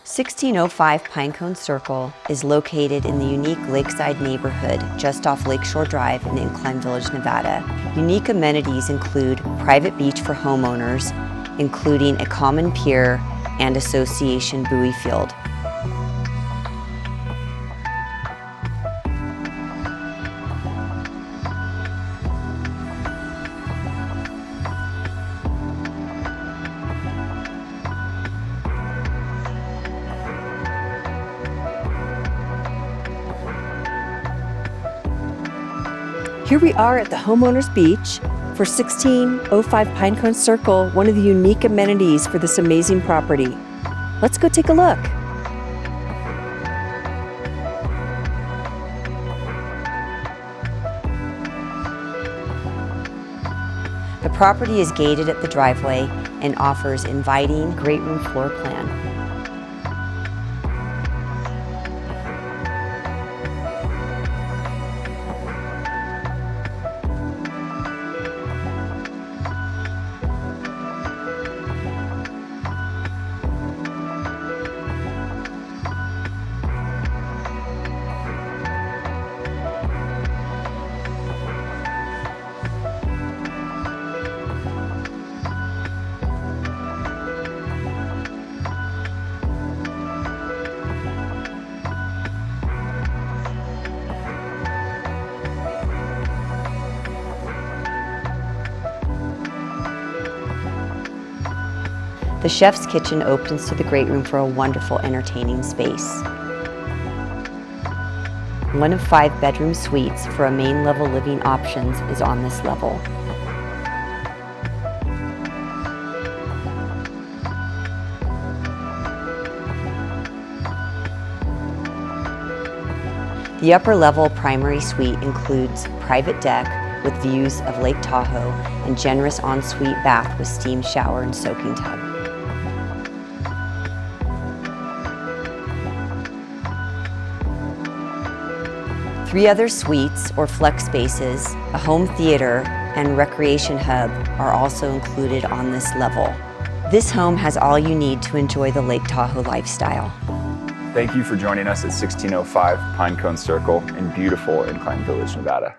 1605 Pinecone Circle is located in the unique Lakeside neighborhood just off Lakeshore Drive in Incline Village, Nevada. Unique amenities include private beach for homeowners, including a common pier and association buoy field. Here we are at the Homeowners Beach for 1605 Pinecone Circle, one of the unique amenities for this amazing property. Let's go take a look. The property is gated at the driveway and offers inviting great room floor plan. The chef's kitchen opens to the great room for a wonderful entertaining space. One of 5 bedroom suites for a main level living options is on this level. The upper level primary suite includes private deck with views of Lake Tahoe and generous ensuite bath with steam shower and soaking tub. Three other suites or flex spaces, a home theater, and recreation hub are also included on this level. This home has all you need to enjoy the Lake Tahoe lifestyle. Thank you for joining us at 1605 Pinecone Circle in beautiful Incline Village, Nevada.